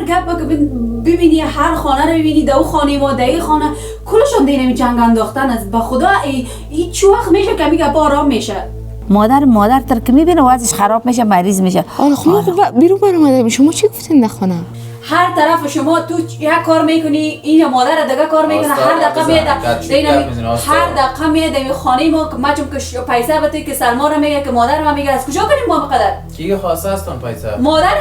گپ که ببینی هر خانه رو ببینی دو خانه ما دایی خانه کلشون دینمی جنگ انداختن است. به خدا این چه وقت میشه که می گپ آرام میشه. مادر ترک میبینه وضعش خراب میشه مریض میشه. خب بیرون برآمده شما چی گفتین در خانه؟ هر طرف شما تو یک کار میکنی این مادر دیگه کار میکنه هر دقیقه میاد در خانه ما که چون که پیسه بده که سلما رو میگه که مادر ما میگه از کجا کنیم ما بقدر کی خواسته است اون پیسه مادر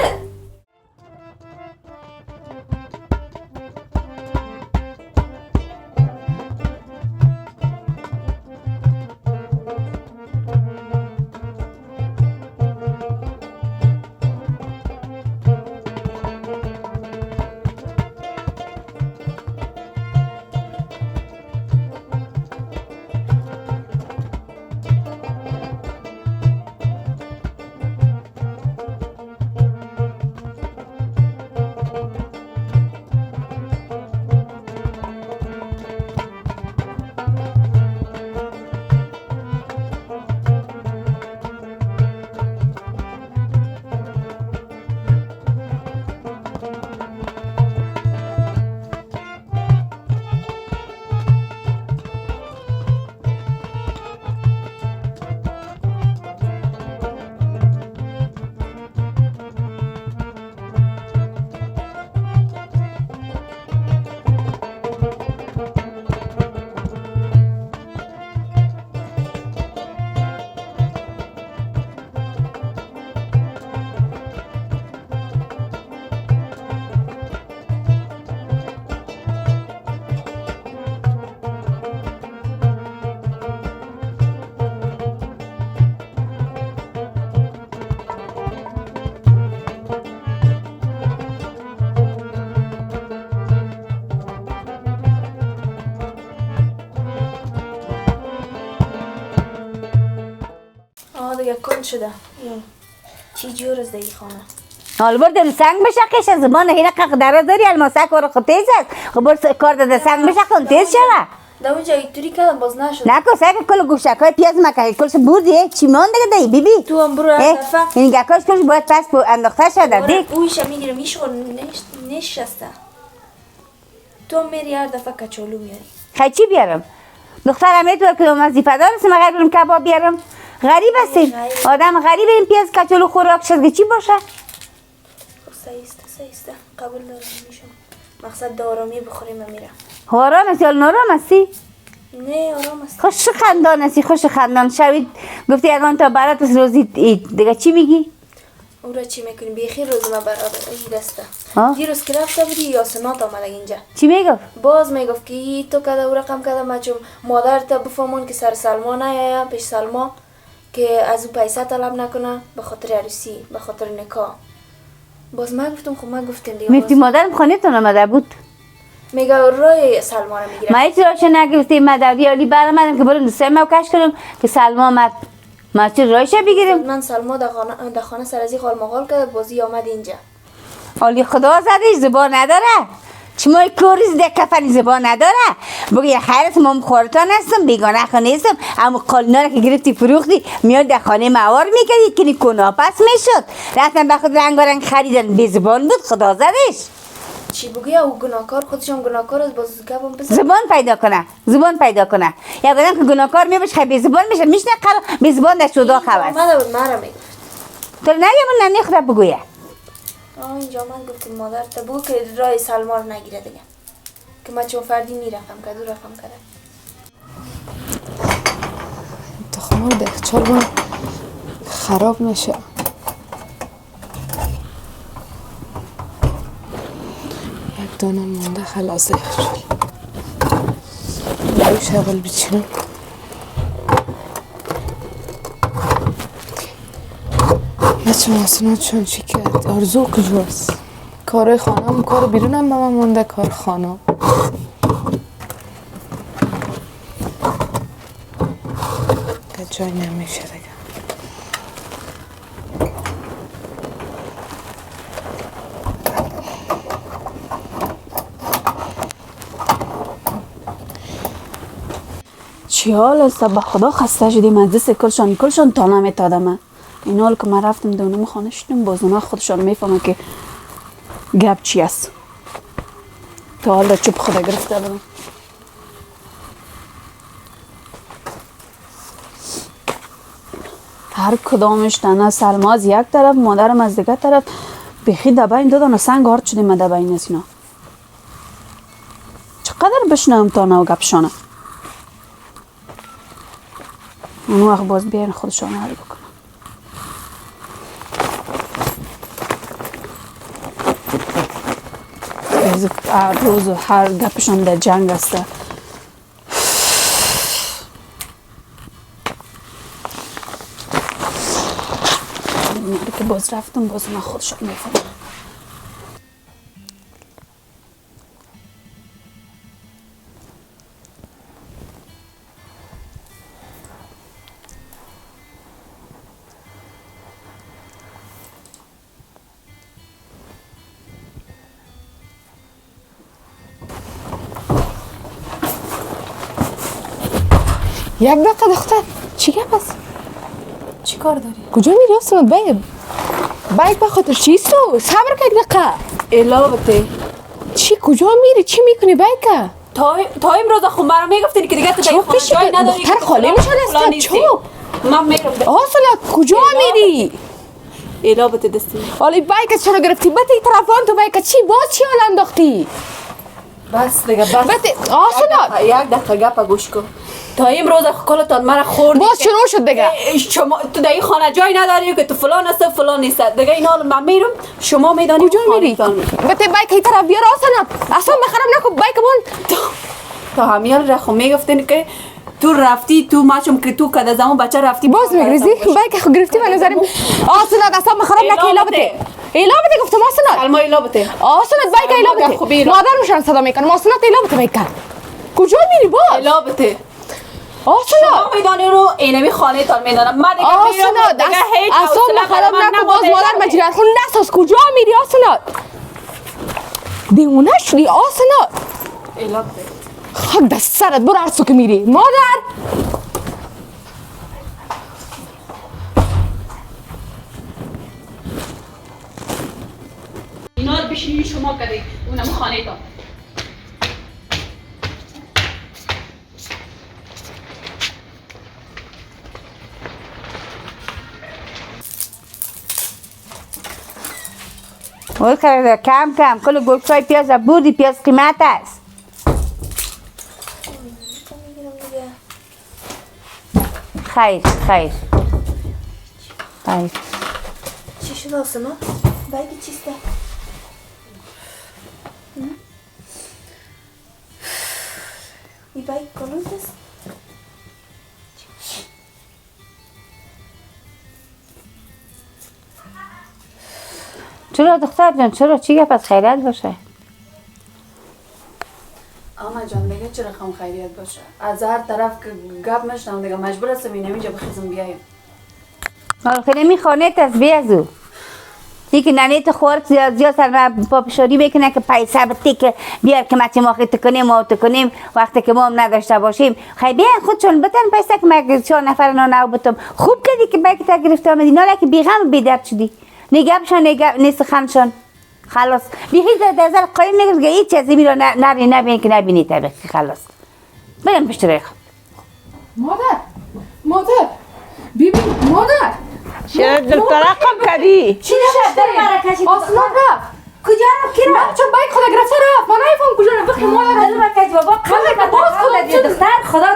دیگه کن شده چی جور از دیگه خانه حال بردم سنگ بشکش زبان هینا قق دراز داری الماسک و خب تیز است خب برد کار داده سنگ بشکن تیز شده در اونجا ایتوری کردم باز نشد نکن سعی کل گوشت‌های پیاز مکه کلش بردی چی مان دیگه دی بیبی تو هم برو از طرفه این گکاش کلش باید پس انداخته شده دیگه اویش میگیره میشور نشسته تو میری هر دفعه کچولو میاری خیلی چی بیارم دخترم میتونه که وظیفه دار است مگر برم کباب بیارم غریب هستیم آدم غریب این پیاز کچولو خوراک شد که چی باشه سایسته قبول دارم میشم مقصد دارامی بخوریم و میرم آرام هستی یا نارام هستی؟ نه آرام هستی خوش خندان هستی خوش خندان شوید گفتی اگان تا برات روزی دیگه چی میگی؟ او را چی میکنی بیخیر روز ما برابر این دسته دیروز که رفته بودی یاسمات آمده اینجا چی میگفت؟ باز میگفت که تو کده او رقم کده ما چون مادر تا بفهمون که سر سلما نیایا پیش سلما که از او پیسه طلب نکنه به خاطر عروسی به خاطر نکاح باز ما گفتم خب ما گفتیم دیگه میگفتی مادرم خانه‌تون آمده بود؟ میگه رای سلما رو میگیره ما هیچ راش نگرفتیم مداری علی برآمدم که برم دوستای ما کش کنم که سلما آمد ما چه رایش بگیریم من سلما در خانه سر از این خال مغال کرد بازی آمد اینجا علی خدا زدش زبان نداره چما کوریز ده کفن زبان نداره بگی خیرت ما خورتان هستم بیگانه خانه هستم اما قالنا رو که گرفتی فروختی میاد در خانه موار میکردی کنی کناپس میشد رفتن به خود رنگارنگ خریدن بی زبان بود خدا زدش چی بگی او گناهکار خودشم گناهکار است باز گپم بزن زبان پیدا کنه یا آدم که گناهکار میباشه خیلی بی زبان میشه میشنه قرار بی زبان در شودا خواست آمده بود مرا میگه تو نگه من نخواه بگویه اینجا من گفتیم مادر تا بگو که رای سلما رو نگیره دیگه که من چون فردی میرفتم که دو رفتم کردم انتخاب دخچال من خراب نشه یک دانه مونده خلاص دخچال روش اول بچینم بچه اصلا چون چی کرد آرزو کجاست کار خانم کار بیرونم به من مونده کار خانم که جای نمیشه دیگه چی حال است به خدا خسته شدیم از دست کلشان تا نمیتادم این حال که من رفتم دونم خانه شدم باز اونا خودشان میفهمن که گپ چی است؟ تا حالا چوب خدا گرفته بودم. هر کدامش تنها سلما از یک طرف مادرم از دیگه طرف بخی دباین دادن و سنگ آرد شدیم دباین از اینا. چقدر بشنم تا نو گپشانه. اون وقت باز بیاین خودشان حل بکنم. هر روز و هر گپشان در جنگ است. که باز رفتم باز من خودشان میفهمم. یک دقیقه دختر چی گپ است؟ چی کار داری؟ کجا میری اصلا بایک به خاطر چی تو؟ صبر که یک دقیقه الهبته چی کجا میری؟ چی میکنی بایک؟ تا امروز خود برام میگفتین که دیگه تو در خانه جای نداری دختر خاله میشن است چوب من میرم اصلا کجا میری؟ الهبته دستی حالا بایک چرا گرفتی؟ بته این طرفان تو بایک چی؟ باز چی حالا انداختی؟ بس دیگه بس بته اصلا یک دقیقه گپ گوش کن تا امروز کلتان مرا خوردی باز شروع شد دیگه شما تو در این خانه جای نداری که تو فلان است و فلان نیست دیگه این حال من میرم شما میدانی کجا میری؟ بته بایک این طرف بیار اصلا بخرم نکن بایک بون تا همیال رخو میگفتین که تو رفتی تو ماشم که تو کده زمان بچه رفتی باز میگریزی بایک خو گرفتی به نظرم اصلا بخرم نکن ایلابته گفتم اصلا سلما ایلابته اصلا بایک ایلابته مادر میشن صدا میکنم اصلا ایلابته بایک کجا میری باز؟ ایلابته اصلا شما میدانی رو اینمی خانه تان میدانم من دیگه میرم دیگه هیچ اصلا خراب نکن باز مادر مجرد خون نساز کجا میری اصلا دیونه شدی اصلا ایلابته خاک دست سرت برو هر سو که میری مادر اینا رو بشینی شما کدی اونم خانه تان اون خیلی کم کم کل گلکای پیاز بودی پیاز قیمت است خیر چی شد آسما؟ بایک چیسته؟ این بایک کلوز است؟ چرا دختر جان چرا چی گپ از خیریت باشه آما جان دیگه چه رقم خیریت باشه از هر طرف که گپ نشنم دیگه مجبور هستم اینجا بخیزم بیایم حالا که نمی خانه تست بیازو یکی ننیت خورد زیاد سر پاپشاری بکنه که پیسه بتی که بیار که ما چه ماخی تکنیم و تکنیم وقتی که ما هم نداشته باشیم خیلی بیان خودشون بتن پیسه که من 4 نفر نو بتم خوب کردی که بایک تا گرفته آمدی نه که بیغم بیدرد شدی نگبشان نیست خانشان خلاص بیخی در ازل قایم نگرد که هیچ چیزی میرا نبینی که نبینی تا خلاص برم پشت روی خود مادر ببین مادر چرا دکتر رقم کردی؟ چی شد در مرکشی اصلا رفت کجا رفت کی من چون بایک خدا گرفته رفت من نمیفهم کجا رفت بخیر مادر در مرکش بابا قبل باز کدام دختر خدا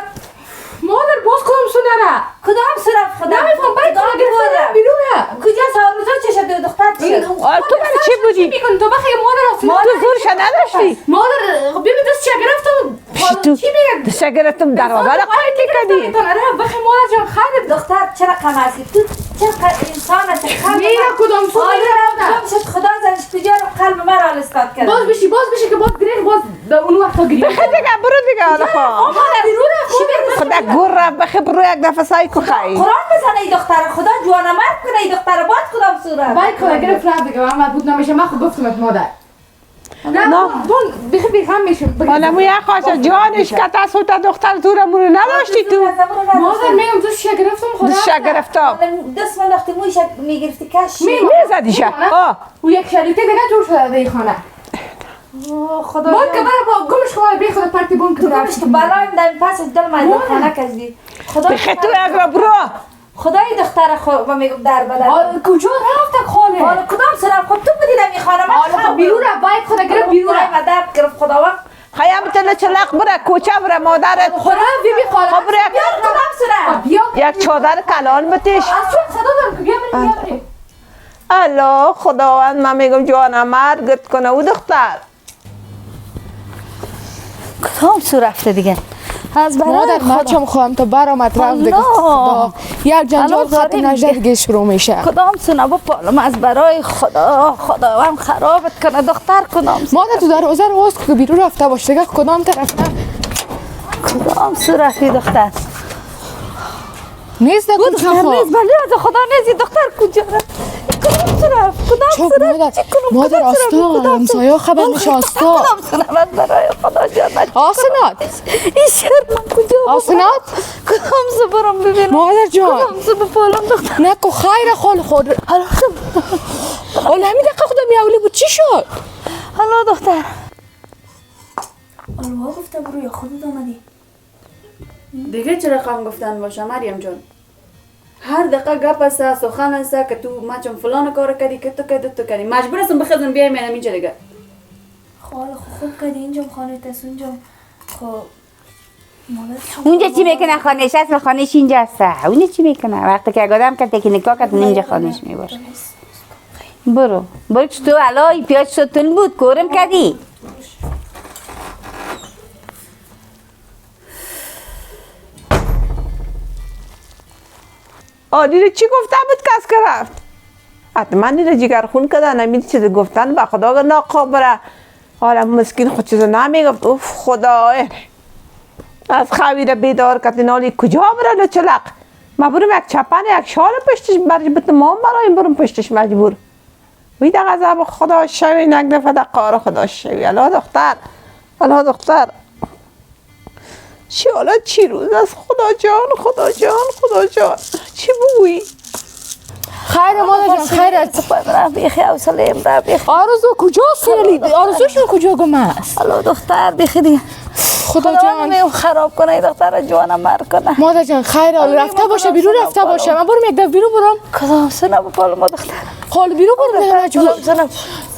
مادر باز کدام سنره کدام صرف خدا نمیفهم بایک خدا گرفته رفت بیرونه کجا ساروزا چه شد دختر چی شد تو برای چی بودی؟ میکنی تو بخیر مادر اصلا تو زورش نداشتی؟ مادر ببین دست چه گرفتم تو چی میگه دست گرفتم در آور قاید کردی بخیر مادر جان خیر دختر چرا کم هستی تو چرا انسان هستی میره کدام شد خدا زنش کجا رو قلب مرا استاد کرد باز بشی که باز گریخ باز در اون وقت گریخ بخیر دیگه برو دیگه حالا خواه خدا گور رفت بخیر برو یک دفعه سایی که خواهی قرآن بزنه ای دختر خدا جوانه مرد کنه ای دختر باید کدام صورت بایک خدا گرفت رفت دیگه من بود نمیشه من خود گفتمت مادر نه بون بخی بیخم میشم حالا مو یک خواست جانش که تاسو تا دختر زورمون نداشتی تو مادر میگم تو شگرفتم خدا دست شگرفتا دست من وقتی مویش میگرفتی کش میزدیشه او یک شریطه دیگه جور شده در این خانه خدا باید که برای با گمش خواهی بی خدا پرتی بون که گمش تو بلایم در پس دل من خانه کردی بخی تو اگر برو خدای دختر خود میگم در بدن کجا رفت خانه حالا کدام سرم خود تو بودی در این خانه حالا بیرون رفت باید خدا گرفت بیرون رفت مادر گرفت خدا وقت خیام تل چلق بره کوچه بره مادرت خدا بی خاله خبر کدام سرم بیا یک چادر کلان بتیش از چون صدا دارم که بیا بریم الله خداوند من میگم جوانم مرگت کنه او دختر کدام سو رفته دیگه از برای مادر ما چم خواهم تا برآمد رفت دیگه خدا یک جنجال خط نجده دیگه شروع میشه کدام سو نبا پالم از برای خداوند خرابت کنه دختر کدام سو مادر تو در اوزر اوز که بیرون رفته باش دیگه کدام طرف نه کدام سو رفتی دختر نیست دختر دکتر نیست بله از خدا نیست دختر کجا رفت کدام سو رفت کدام سو رفت مادر آستا همسایه خبر میشه آستا کدام سو رفت برای خدا جان آسنات این شهر من کجا آسنات کدام سو برم ببینم مادر جان کدام سو بپالم دختر نکو خیر خال خود حالا همین دقیقه خدا میاولی بود چی شد حالا دختر الوا گفته برو یا خودت آمدی دیگه چه رقم گفتن باشه مریم جان هر دقیقه گپ است سخن است که تو مچم فلان کار کردی که تو کردی مجبور هستم بخزم بیایم اینم اینجا دیگه خاله خوب کردی اینجا خانه تست اونجا خب اونجا چی میکنه خانهش هست و خانهش اینجا هست اونجا چی میکنه وقتی که آدم که تکی نکاح کرد اینجا خانهش میباشه برو تو علای پیاز شدتون بود کورم کردی آدیره چی گفته بود کس که رفت حتما اینه جگر خون کده نمید چیز گفتن با خدا اگر ناقاب بره حالا مسکین خود چیز نمیگفت اوف خدا از خویره بیدار کتی نالی کجا بره لچلق ما برم یک چپن یک شال پشتش برجبت ما برایم برم پشتش مجبور وی در غضب خدا شوی یک دفعه در قار خدا شوی الله دختر الله دختر چی حالا چی روز است خدا جان خدا جان خدا جان چی بوی خیر مادر جان خیر بیخی حوصله را بیخی آرزو کجا فعلی آرزوشون کجا گم است حالا دختر بیخی دیگه خدا جان میو خراب کنه دختر جوانم مر کنه مادر جان خیر رفته باشه بیرون رفته باشه من برم یک دفعه بیرون برم کدام سنه بپالم ما دختر خال بیرون برم مجبور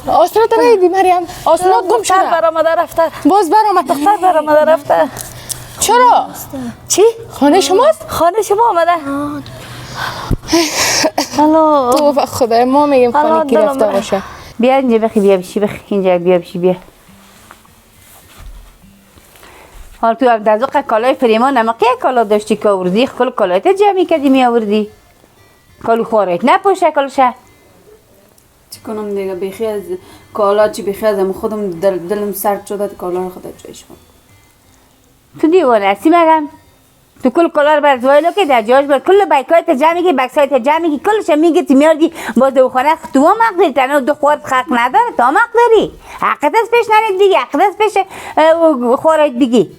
آسنات نیدی مریم آسنات گم شده برآمده رفته باز برآمد دختر برآمده رفته چرا چی خانه شماست خانه شما آمده حالا تو خدای ما میگیم خانه کی رفته باشه بیا اینجا بخی بیا بشی بخی اینجا بیا بشی بیا حال تو هم دزوق کالای فریمان نمقی کالا داشتی که آوردی کل کالایت جمعی کردی می آوردی کالو خوارت نپوشه کالشه چی کنم دیگه بیخی از کالا چی بیخی از خودم دلم سرد شده کالا رو خدا جایش کنم تو دیوانه هستی مگم تو کل کالا رو برد وایلو که در جاش برد کل بایکایت جمعی که بکسایت جمعی که کلش میگی میاردی با دو خانه تو هم حق داری تنها دو خوارت حق نداره تو هم حق داری حقت از پیش نرید بگی حقت از پیش خوارت بگی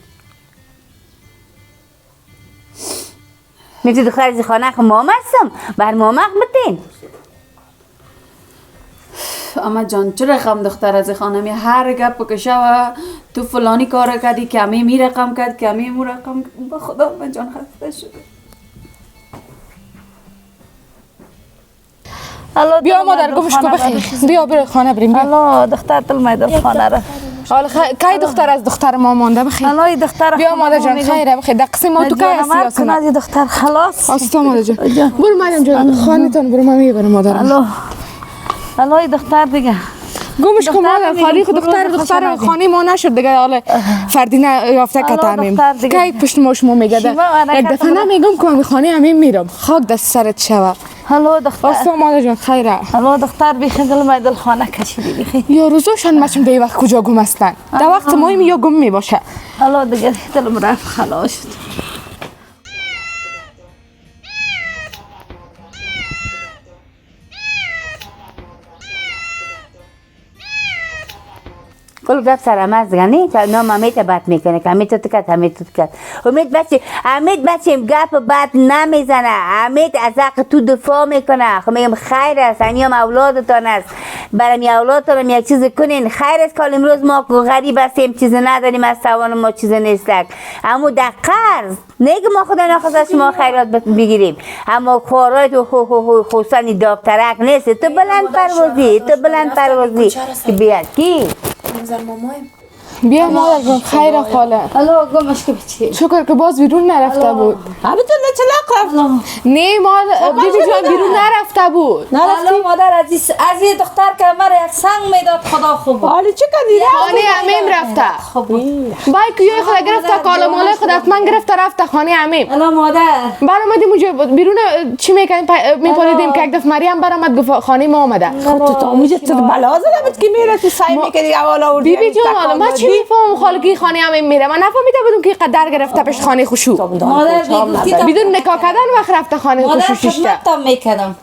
میتونی دختر از خانه که مام هستم بر مام حق بتین اما جان چه رقم دختر از خانه می هر گپ کشه و تو فلانی کار کردی کمی می رقم کرد کمی مو رقم با خدا من جان خسته شده بیا مادر گمش کو بخیر بیا برو خانه بریم بیا حالا دختر دل میدل خانه را حالا کی دختر از دختر ما مونده بخیر حالا دختر بیا مادر جان خیره بخیر دقیقه ما تو کی هستی اصلا دختر خلاص آستا مادر جان برو مریم جان خانه تون برو من میبرم مادرم حالا دختر دیگه گمش کو مادر خالی دختر خانه ما نشد دیگه حالا فردی یافته که تعمیم کی پشت ما شما میگه یک دفعه نمیگم که من خانه همین میرم خاک دست سرت شوه حالا دختر آستا مادر جان خیره حالا دختر بیخی دل میدل خانه کشیدی بیخی یا روزوشان مچم به وقت کجا گم هستن در وقت مایم یا گم میباشه حالا دیگه دلم رفت خلاص شد کل گپ سرم از گنی که نام امیت بد میکنه که امیت تو کرد امیت تو کرد امیت بچه گپ بد نمیزنه امیت از حق تو دفاع میکنه خب میگم خیر است انیام اولادتان است برای اولادتان یک چیز کنین خیر است که امروز ما غریب هستیم چیز نداریم از توان ما چیز نیستک اما در قرض نگه ما خدا نخواست از شما خیرات بگیریم اما خوارای تو خوستانی دابترک نیست تو بلند پروازی که بیاد کی؟ نظر مامایم بیا مادر جان خیر خاله الو گمش که بچی شکر که باز بیرون نرفته بود همینطور چلاق رفت نه مادر بیبی جان بیرون نرفته بود الو مادر عزیز از این دختر که مرا یک سنگ میداد خدا خوب حالا چه کردی؟ خانه امیم رفته بای که خدا گرفته کالا ماله خودت من گرفته رفته خانه امیم الو مادر برآمدیم اونجا بیرون چی میکنیم میپاریدیم که یک دفعه مریم برآمد گفت خانه ما آمده خب تو اونجا تو بلا زده بود که میره تو سعی میکردی اوالا آوردی بیبی جان ما چی میفهمم خالگی خانه امیم میره من نفهمیده بودم که قدر گرفته پشت خانه خوشو مادر بیگفتی تا بدون نکاح کردن وقت رفته خانه مادر خوشوشش خدمت تا میکردم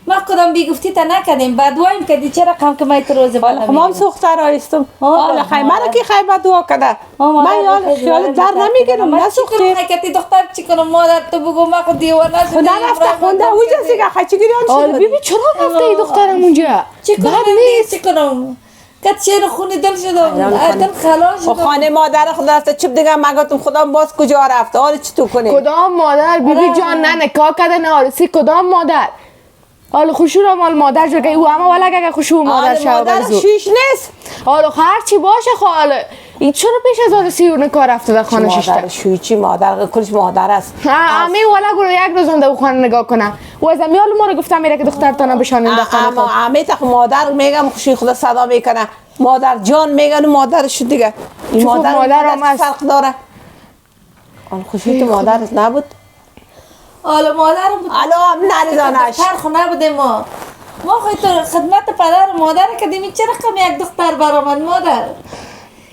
ما کدام بیگفتی تا نکردیم بدوایم کردی چرا کم که من تو روز بالا خمام سوختر آیستم حالا خیمه که خیمه دعا کرده مادر من یاد خیال در نمیگیرم نسوختی حکتی دختر چی کنم مادر تو بگو ما خود دیوانه شدیم خدا رفته خونده اونجا سیگه خچی گیریان آره شده بیبی چرا رفته ای دخترم اونجا چی کنم چی کنم کت شیر خونی دل شدم دل خلاص و شدم خانه مادر خدا رفته چپ دیگه مگاتون خدا باز کجا رفته حالا چی تو کنی کدام مادر بیبی جان نه نکاح کرده نه آرسی کدام مادر حالا خوشو را مال مادر جو که او اما ولی اگه خوشو مادر شو مادر برزو شیش نیست حالا هر چی باشه خاله این چرا پیش از آرسی اون کار رفته در خانه مادر ششته شوی چی مادر کلش مادر است امی ولا گروه یک روز اونده او خانه نگاه کنم و از امی حالا ما رو گفتم میره که دخترتانه بشانیم در خانه اما خود امی تا مادر میگم خوشی خدا صدا میکنه مادر جان میگن مادرش دیگه این چه خوب مادر مادر هم چه است. فرق داره آن خوشی تو مادرت نبود حالا مادر بود الو هم نریدانش فرخ نبودیم ما خواهی تو خدمت پدر و مادر کدیم این چه رقم یک دختر برآمد مادر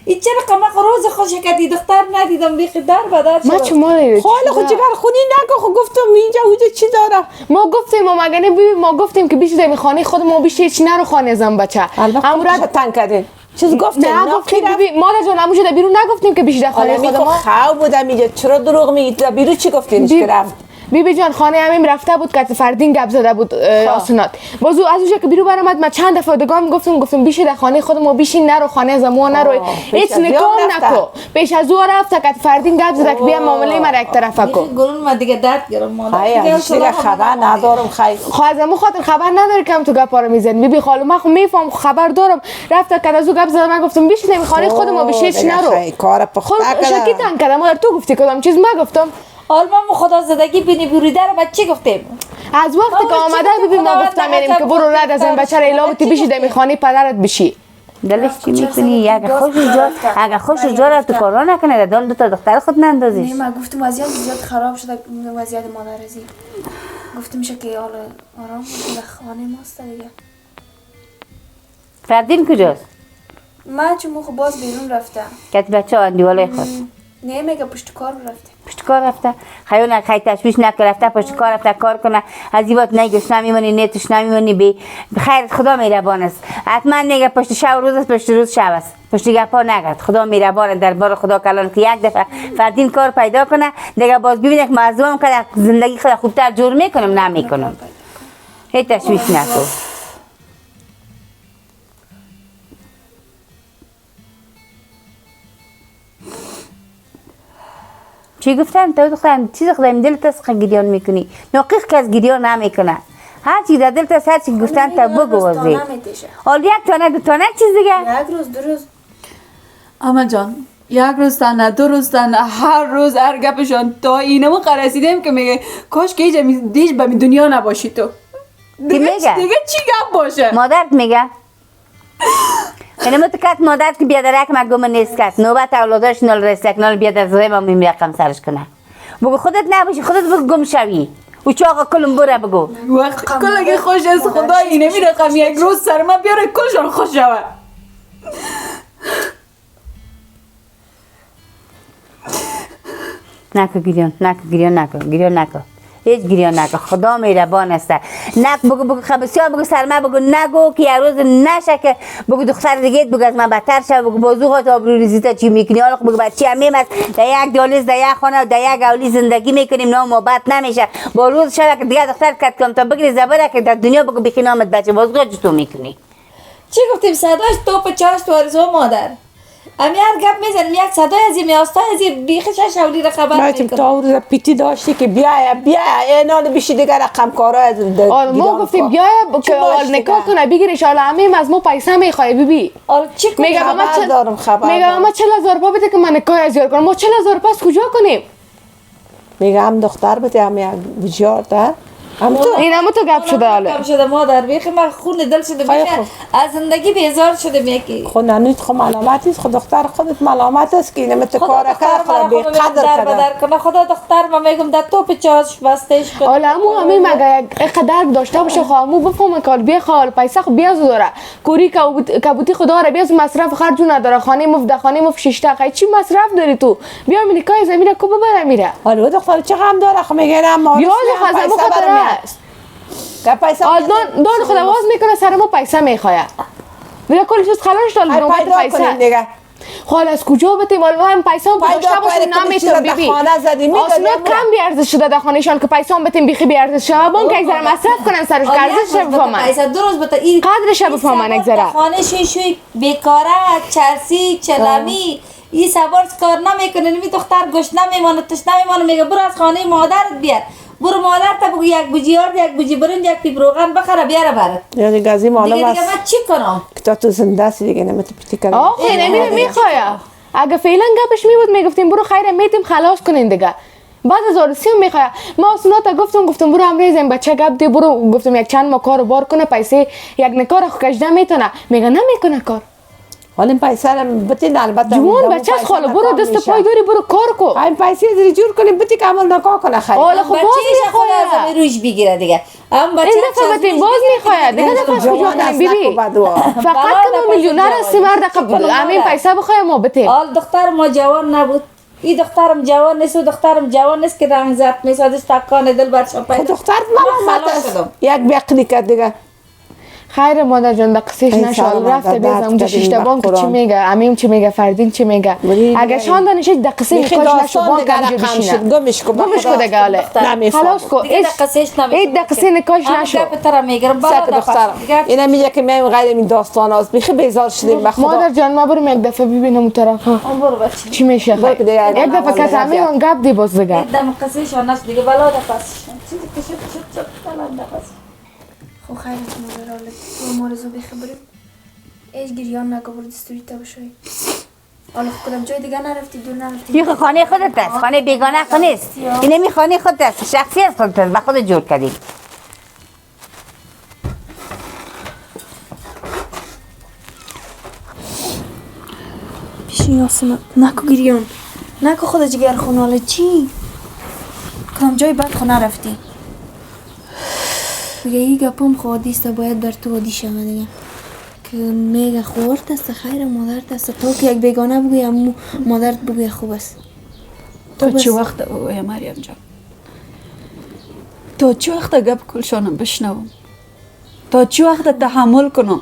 این چه رقم روز خوش کدی دختر ندیدم بیخی در بدر ما شد چه مالی خاله خود جگر خونی نگو خود گفتم اینجا اونجا چی داره ما گفتیم ما مگه بیبی ما گفتیم که بیش در خانه خود ما بیش هیچ نرو خانه زن بچه البته تنگ کردین چیز گفتیم نه گفتیم بیبی مادر جان همونجا در بیرون نگفتیم که بیش در خانه خود ما خواهو بودم اینجا چرا دروغ میگید در بیرون چی گفتین که رفت بیبی جان خانه همیم رفته بود که فردین گپ زده بود آسونات بازو از اونجا که بیرون برآمد من چند دفعه دگام گفتم بیش در خانه خود ما بیشین نرو خانه زمان نرو هیچ نکام نکو پیش از او رفته که فردین گپ زده که بیا معامله ما یک طرفه کو گلون ما دیگه درد گرم مادر دیگه خبر ندارم خیر خواهزمو خاطر خبر نداری که هم تو گپا رو میزنی بیبی خالو من خو میفهم خبر دارم رفته که از او گپ زده من گفتم بیش نمی خانه خود ما بیش هیچ نرو کار پخته خود شکی تنگ کردم مادر تو گفتی کدام چیز ما گفتم آلمان خدا زدگی بینی بریده رو بچه گفتیم از وقتی که آمده بیبی ما گفتم میریم که برو رد از این بچه را ایلابتی بیشی دمی خانه پدرت بشی دلش چی میکنی؟ اگه خوش جا تو کارا نکنه دل دو تا دختر خود نندازیش نه من گفتم وضعیت زیاد خراب شده وضعیت مادر ازی گفتم میشه که حالا آرام باشه در خانه ماست دیگه فردین کجاست؟ من چون خب باز بیرون رفتم که بچه ها اندیواله خود نه میگه پشت کار رفته پشت کار رفته خیلی خیلی تشویش نکه رفته پشت کار رفته کار کنه از این وقت نگوش نمیمونی نه توش نمیمونی بی خیر خدا میربان است حتما نگه پشت شب روز است پشت روز شب است پشت گپا نگرد خدا میربان در بار خدا کلان که یک دفعه فردین کار پیدا کنه دیگه باز ببینه که معظوم کنه زندگی خدا خوبتر جور میکنم نمیکنم هیچ تشویش نکن چی گفتن؟ تو دخترم چیز خدایم دلت است گریان میکنی ناقیق که از گریان نمیکنه هر چی در دلت است هر چی گفتن تا بگو وزی حال یک تانه دو تانه چیز دیگه یک روز دو روز اما جان یک روز تنه دو روز تنه هر روز هر گپشان تا اینمو قرسیدیم که میگه کاش که دیج به دنیا نباشی تو دیگه چی گپ باشه مادرت میگه یعنی متکت مادرت که بیادرک مگم نیست کت نوبت اولاداش نال رسک نال بیادر زوی ما میمیقم سرش کنه بگو خودت نباشی خودت بگو گم شوی و چاقا کلم بره بگو وقت کل اگه خوش از خدا اینه میرقم یک روز سرما بیاره کلشان خوش شود نکو گریان نکو هیچ گریان نکن. خدا مهربان است. نک بگو خبسیا بگو سلما بگو نگو که یه روز نشه که بگو دختر دیگه بگو از من بدتر شه، بگو بازوقات آبرو ریزیتا چی میکنی. حالا بگو بچه همیم است در یک دالیز در یک خانه در یک اولی زندگی میکنیم، نام محبت نمیشه. با روز شب که دیگه دختر کت کم تا بگیری زبره که در دنیا بگو بخی نامت بچه بازوقات تو میکنی. چی گفتیم صداش توپ چاش تو آرزو مادر. امی هر گپ میزنیم یک صدای از این میاستای از این بیخ شولی را خبر میکنم. تا روز پیتی داشتی که بیا اینال بیشی دیگر رقم کارا از ما گفتیم بیا که اول نکاح کنه بگیری شالا همیم از ما پیسه میخوای بیبی. چی کنیم؟ میگم اما میگم 40,000 روپیه بده که من نکاح از یار کنم. ما 40,000 روپیه کجا کنیم؟ میگم دختر بده هم یک بجار ده این همه تو گپ شده حالا گپ شده مادر بیخ من خون دل شده بیخ از زندگی بیزار شده میکی. خود ننید خود ملامت است. خود دختر خودت ملامت است که اینم تو کار کرد بی قدر کنه. خدا دختر ما میگم در توپ چاش بستش کنه. حالا امو همین مگه یک قدر داشته باشه خامو بفهمه کار بیا خال پیسه خو بیا داره کوری کبوتی خدا را بیا مصرف خرج نداره خانه مفت خانه مفت شش تا چی مصرف داری تو بیا امریکای زمین کو ببره میره. حالا دختر چه غم داره خو میگه ما بیا خزمو خاطر است دان خدا باز میکنه سر ما پیسه میخواه میره کلش از خلاش دال نوبت پیسه حال از کجا بتیم حالا هم پیسه هم داشته باشیم نمیتون بیبی آسنا کم بیارزش شده در خانهشان که پیسه هم بتیم بیخی بیارزش شده بانک یک ذره مصرف کنن سرش که ارزش شده بفهمن پیسه درست بتا این قدرش بفهمن یک ذره خانه شوی بیکاره چرسی چلمی این سوارس کار نمیکنه نمی دختر گوش نمیمانه تش نمیمانه میگه برو از خانه مادرت بیار برو مادر تا بگو یک بوجی آرد یک بوجی برنج یک پیپ روغن بخره بیاره برات یعنی گازی معلوم است دیگه من چی کنم که تو زنده هستی دیگه نمیتونی پتی کنی آخه نمیره میخواه اگه فعلا گپش میبود میگفتیم برو خیر میتیم خلاص کنین دیگه بعد از آرسی هم میخواه ما اصلا گفتم برو امروز این بچه گپ دی برو گفتم یک چند ما کارو بار کنه پیسه یک نکار خو کجده میتونه میگه نمیکنه کار حالا این پیسه رو بتین البته جوان بچه از خاله برو دست پای داری برو کار کو این پیسه زیر جور کنیم بتی که عمل نکاح کنه خیلی حالا خب باز میخواد از روش بگیره دیگه هم بچه این دفعه بتین باز میخواد دیگه دفعه از کجا کنیم بیبی فقط که ما میلیونر هستیم مرد همین پیسه بخوایم ما بتیم حال دختر ما جوان نبود این دخترم جوان نیست و دخترم جوان نیست که رنگ زرد میسادش تکان دل برشا پیدا دختر ملامت است یک بیقلی کرد دیگه خیر مادر جان دقیقش نشد رفته بیزم اونجا شیشته بانک چی میگه امیم چی میگه فردین چی میگه اگر شان دانش دقیقه نکاش نشد بانک همجا بشینه گمش کو دیگه حاله خلاص کو این دقیقه نکاش نشد بتر میگرم ساعت دخترم اینا میگه که من غیر این داستان است بیخی بیزار شدیم به خدا مادر جان ما بریم یک دفعه ببینم اون طرف برو بچه چی میشه یک دفعه که همین اون گپ دی باز دیگه دم قصهش نشد دیگه بلا دفعش چی کشت تمام دفعش خو خیرت مادر حالا تو مارزو بخبریم ایش گریان نگو برو دستوری تا بشوی حالا کدام جای دیگه نرفتی دور نرفتی این خانه خودت است خانه بیگانه خانه است این نمی خانه خودت است شخصیت خودت است با خودت جور کردی پیشی آسما نکو گریان نکو خود جگر خونه حالا چی کدام جای بد خونه نرفتی میگه این گپم خودیست باید بر تو عادی شوه دیگه که میگه خورت است خیر مادرت است تو که یک بیگانه بگوی امو مادرت بگوی خوب است تو چی وقت بگوی مریم جان تو چی وقت گپ کلشانم بشنوم تا چی وقت تحمل کنم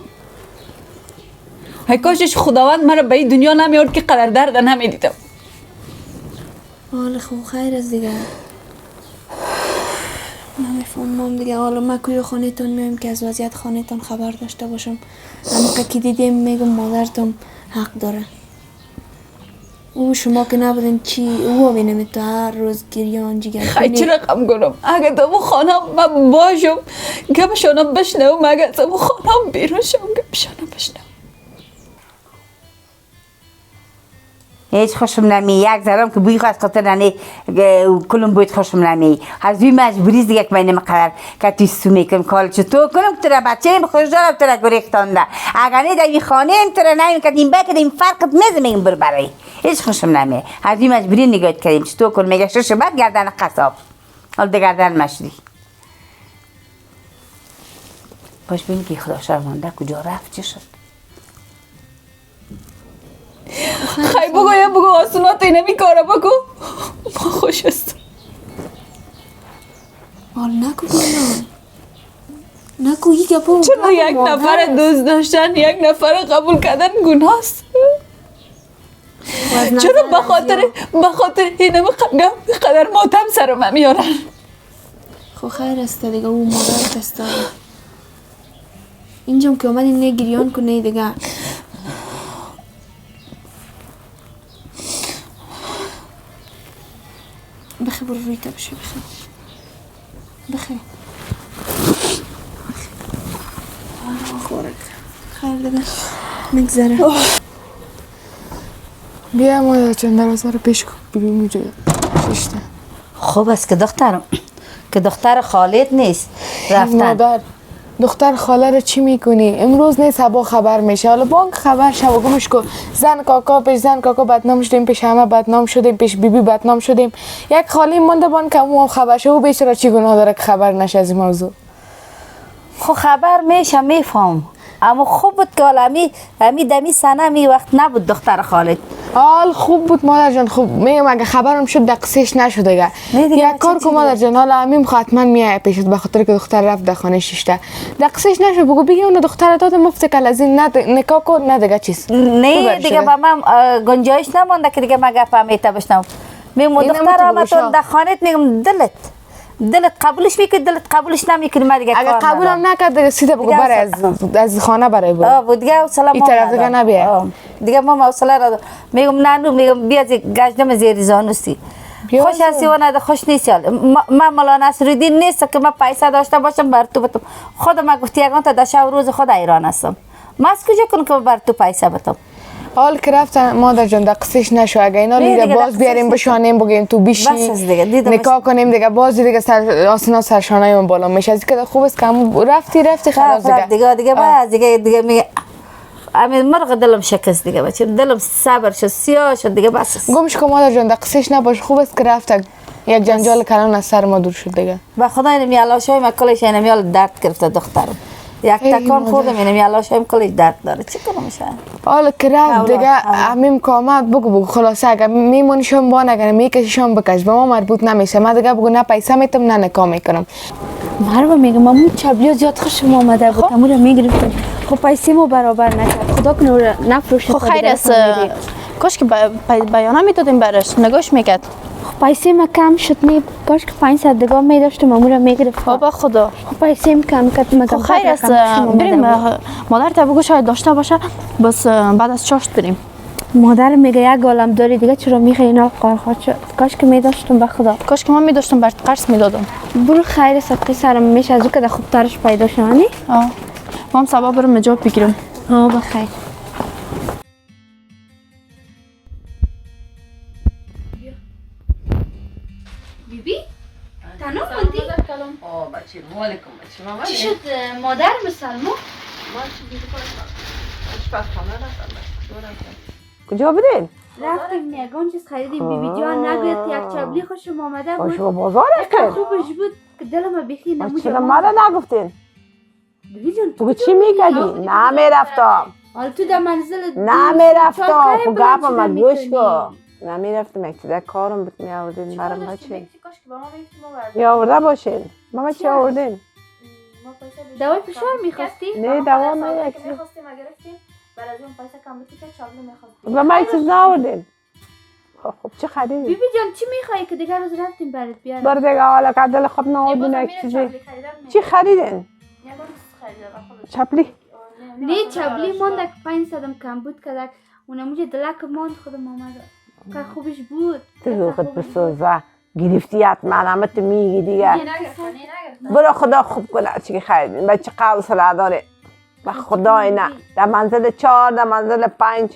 های کاشش خداوند مرا به این دنیا نمیارد که قدر درد نمیدیدم حالا خوب خیر است دیگه نمیفهمم دیگه حالا ما کجا خانه تان میایم که از وضعیت خانه تان خبر داشته باشم اما که دیدیم میگم مادرتان حق داره او شما که نبودین چی او بینم تو هر روز گریان جگر خیلی چی رقم کنم اگه تو خانم من باشم گپشانم بشنوم اگه تو خانم بیرون شم گپشانم بشنوم هیچ خوشم نمی یک ذرم که بوی خواست خاطر ننی کلم بوید خوشم نمی هزوی مجبوری دیگه که من مقرر که توی سو میکنم کال چطور کنم که تره بچه ایم خوش دارم تره گریختانده اگر نه در این خانه ایم تره نمیم که این بکر این فرقت میزه میگم بر برای هیچ خوشم نمی هزوی مجبوری نگاه کردیم چطور کنم میگه شش بعد گردن قصاب حال ده گردن مشری باش ببین که خدا شرمنده کجا رفت چه شد خیلی بگو آسونات اینه می کارا بگو ما خوش است حال نکو بینا نکو یک گپا چرا یک نفر دوست داشتن یک نفر قبول کردن گناه است؟ چرا بخاطر اینم قدر ماتم سرم میارن؟ خو خیر است دیگه او مادرت است اینجام که اومدی نگریان کنی دیگه بخی برو روی تبشی بخی خورد خیر دیگه مگذره بیا مادر جان دروازه رو پیش کن ببین اونجا ششته. خوب است که دختر خالد نیست رفتن. مادر دختر خاله رو چی میکنی؟ امروز نیست صبح خبر میشه. حالا بانک خبر شو گمش کن. زن کاکا بدنام شدیم، پیش همه بدنام شدیم، پیش بیبی بدنام شدیم. یک خالی مونده بان که اون خبر شو و بیچاره چی گناه داره که خبر نشه از این موضوع؟ خب خبر میشه میفهم، اما خوب بود که امی دمی سنه می وقت نبود دختر خالد. حال خوب بود مادر جان. خوب میگم اگه خبرم شد دقیقش نشد دیگه. یک کار کن مادر جان، حالا امیم حتما میای پیشت به خاطر که دختر رفت در خانه ششته. دقیقش نشد بگو بگی اون دختر داد مفت کل از این نکاح کن نه دیگه چیز. نه دیگه با من گنجایش نمونده که دیگه من گپ میته بشنم. میگم دختر آمد در خانه میگم دلت قبولش میکنی، دلت قبولش نمیکنی ما دیگه اگه قبولم نکرد دیگه سیده بگو برای از خانه برای برو. دیگه حوصله این طرف دیگه نبیه. دیگه ما حوصله را میگم نانو میگم بیا گشتم زیر زانوسی. خوش هستی و نه خوش نیستی. من مولا نصرالدین نیست که من پیسه داشته باشم بر تو بتم. خودم ما گفتی یگان تا دشا روز خود ایران هستم. من از کجا کنم که بر تو پیسه بتم؟ حال که رفتن مادر جان دقیقش نشو. اگه اینا دیگه باز بیاریم بشانیم بگیم تو بیشی نکاح کنیم دیگه باز دیگه آسنا سرشانه من بالا میشه. از که خوب است که رفتی خلاص دیگه باز دیگه میگه امیر مرغ دلم شکست دیگه بچه دلم صبر شد سیاه شد دیگه بس. گمش که مادر جان دقیقش نباش. خوب است که رفت یک جنجال کلان از سر ما دور شد دیگه. با خدا اینم یالاشای ما کلش اینم یال درد گرفته دخترم. یک تکان خودم اینم یالاشایم کلش درد داره چی کنم میشه؟ حالا که رفت دیگه امیم که آمد بگو خلاصه اگه میمونی شام با نگره میکشیشم بکش به ما مربوط نمیشه. من دیگه بگو نه پیسه میتم نه نکاح میکنم. مروا میگم مامو چبلیا زیاد خوشم اومده بود امور میگرفتم. خب پیسه مو برابر نکرد. خدا کنه نفروشه. خب خیر است. کاش که بیانه میدادیم براش نگاش میکرد. خب پیسه ما کم شد می کاش که 500 دیگه میداشتم امور میگرفت. بابا خدا. خب پیسه کم کرد مگه. خب خیر است بریم مادر تا بگو شاید داشته باشه بس بعد از چاشت بریم. مادر میگه یک عالم داری دیگه چرا میخوای اینا قارخات شد. کاش که میداشتم به خدا. کاش که من میداشتم برات قرض میدادم. برو خیر صدقه سرم میشه از او که خوب ترش پیدا شونی. ما هم سبا برم جواب بگیرم. بخیر. بیبی تنها موندی؟ بچه مالکم بچه ماما چی شد مادر سلما؟ کجا بودین؟ رفتیم یگان چیز خریدیم بیبی جان نگوید یک چبلی خوشم آمده بود. شما بازار رفتین؟ خوبش بود که دلم بخی نموجه. چرا مرا نگفتین؟ بیبی جان تو چی میکردی؟ نمیرفتم. حالا تو در منزل نمیرفتم. خب گپم ما گوش کن. نمیرفتم اکتیده کارم بود میآوردین برام بچه. میآورده باشین. ماما چی آوردین؟ دوای فشار میخواستی؟ نه دوا نه یک چیز. میخواستیم اگر رفتیم بعد از اون پیسه کم بود که چابلو میخواستیم. و ما یک چیز نآوردین. خب چی خریدی؟ بیبی جان چی میخوایی که دیگر روز رفتیم برات بیارم؟ بر دیگه حالا که دل خود نآوردین یک چیزی. چی خریدین؟ چپلی. نه چبلی ماند که 500 کم بود که اونم موجه دلک ماند خودم آمده که خوبش بود. تو خود بسوزه گرفتیت منم تو میگی دیگه. برو خدا خوب کنه چی خریدین بچه قبل سلا داره و خدا اینا در منزل 4 در منزل 5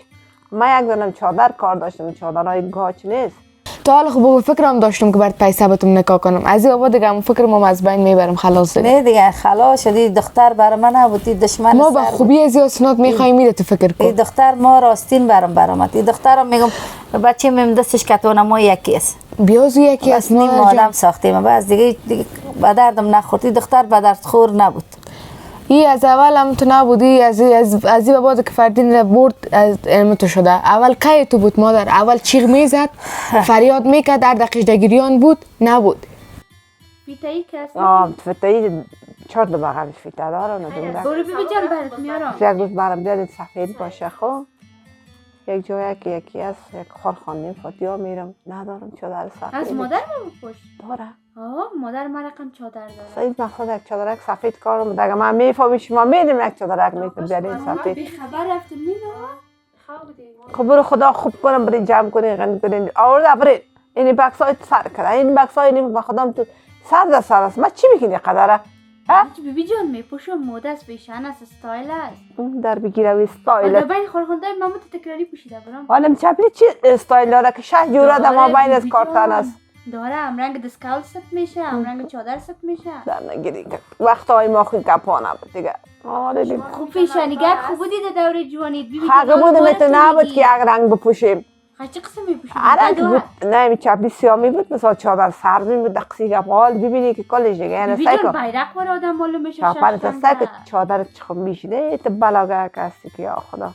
ما یک دونم چادر کار داشتم چادرهای گاچ نیست. تا حالا خب فکرم داشتم که برات پیسه بتم نکاح کنم. از این دیگه هم فکرم از بین میبرم خلاص دیگه. نه دیگه خلاص شدی دختر برای من نبودی دشمن ما با خوبی از اسناد میخوای میده تو فکر کن. این دختر ما راستین برآمد. این دخترم میگم بچه مم دستش کتونه ما یکی است. بیازو یکی است نیم آدم ساختیم بعد دیگه به دردم نخورد. دختر به درد خور نبود. ای از اول هم تو نبودی از این بعد که فردین برد از علم تو شده. اول کی تو بود مادر؟ اول چیغ میزد فریاد میکرد در دقیقه گریان بود نبود. فیتایی که هست فتایی 4 تا بغلش فیتا داره ندونم برو ببین جان برات میارم یک روز برام بیاد سفید باشه خب یک جایی که یکی از یک خورخانه فاتیا میرم ندارم چادر سفید از مادر من پشت داره مادر من رقم چادر داره سعید مقصد یک چادرک سفید کارم دیگه من میفهمی شما میدیم یک چادرک میتونم بیارین سفید بی خبر رفتم خب برو خدا خوب کنم برین جمع کنین غنی کنین آورده برین این بکس های سر کرده این بکس های با خودم تو سر است من چی میکنی قدره بیبی جان میپوشم موده است بیشان است استایل است در بگیره و استایل است بین خورخونده مامت تکراری پوشیده برام حالا مچپلی چی استایل داره که 6 جوره در ما بین از کارتن است داره هم رنگ دسکال سپ میشه هم رنگ چادر سپ میشه در نگیری وقت های ما خوی کپانه بود دیگه خوب پیشانیگر خوب بودی در دوره جوانیت بیبی حق بودم تو نبود که یک رنگ بپوشیم چه قسم میپوشید؟ عرق بود نه می چپلی سیامی بود مثلا چادر سبز بود دقیقی گپال ببینی که کلش دیگه یعنی بیبی جان بیرق بر آدم معلوم میشه چاپن تا که چادر چخم میشیده تو بلاگه کسی که یا خدا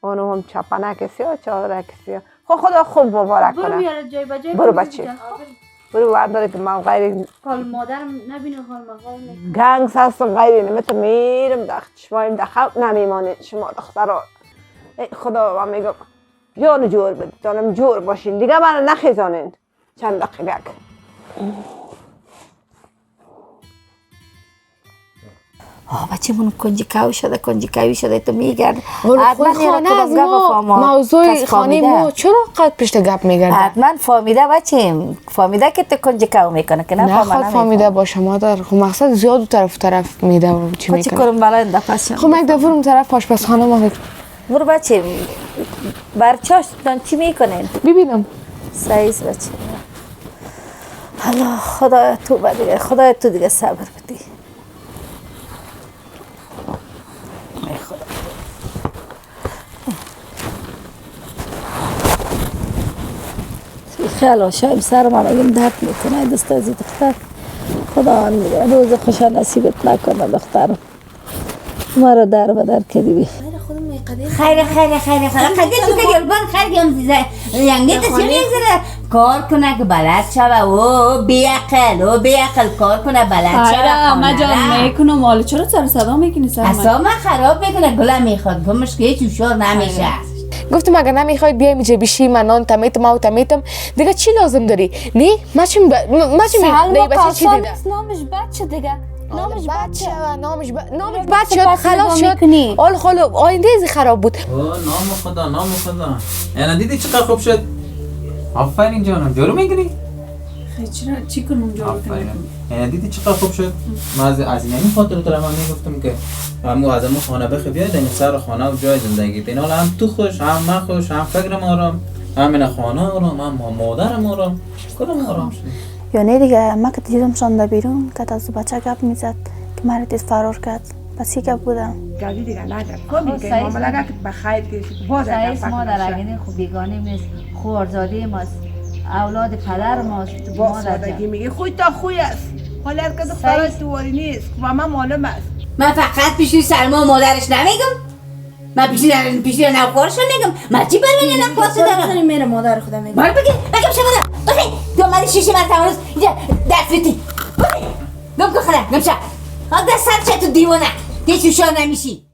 اونو هم چپنه کسی یا چادر کسی خدا خوب مبارک کنه برو میاره جای بجای برو بچه برو ورداره که من غیر حال مادرم نبینه حال مقال گنگس هستم غیر نمیتون میرم دخت شمایم دخت نمیمانید شما دختران خدا من میگم جان جور بده جانم جور باشین دیگه من نخیزانید چند دقیقه بچه من کنجی کاوی شده تو میگرد حتما خانه از ما موضوع خانه ما چرا قد پشت گپ میگرد حتما فهمیده بچه فهمیده که تو کنجی کاو میکنه که نه خود فهمیده باشه مادر خب مقصد زیاد طرف میده و چی میکنه چی کنم بالا این دفعه خب من دفعه اون طرف آشپزخانه ما برو بچه برچاشتان چی میکنین ببینم سعیز بچه الله خدا تو دیگه صبر بدی خیلی شایم سر من اگه درد میکنه دست از دختر خدا آن میگه روز خوش نصیبت نکنه دخترم مرا در بدر کردی بی خیر قدر تو که گربان خیر گم ینگی تسیون یک زره کار کنه که بلد شوه و بیعقل کار کنه بلد شوه خیره اما جان میکنم حالا چرا سر صدا میکنی سر اصلا من خراب میکنه گلم میخواد گمش که هیچ شور نمیشه گفتم اگر نمیخواید بیای میجه بیشی من نان تمیتم دیگه چی لازم داری نه ما چی بچه چی دیده نامش بچه دیگه نامش بچه خلاص شد حال آینده ازی خراب بود نام خدا یعنی دیدی چقدر خوب شد آفرین جانم جارو میگیری چرا چی کنم جارو کنم یعنی دیدی چقدر خوب شد من از این همین خاطر تو من میگفتم که همو از همون خانه بخی بیاید این سر خانه و جای زندگی این حالا هم تو خوش هم من خوش هم فکرم آرام همین خانه آرام هم مادرم آرام کدام آرام شد یعنی دیگه ما که دیدم شانده بیرون که از بچه گپ میزد که مرا دید فرار کرد پس یک گپ بودم جادی دیگه نگرد کمی که معامله که بخیر کشید باز سعیس ما در اگه خوب بیگانه نیست خو ارزاده ماست اولاد پدر ماست با سادگی میگه خوی تا خوی است حالا هر که دخترش تواری نیست و من معلوم است من فقط پیشی سلما مادرش نمیگم من پیشی نوکارشو میگم من چی برمینه نخواسته دارم میره مادر خودم میگه بار بگم شما بخی تو اومدی شیشه من تمروز اینجا دست بیتی گم کن خدا گم شد دست سر چه تو دیوانه هیچ شور نمیشی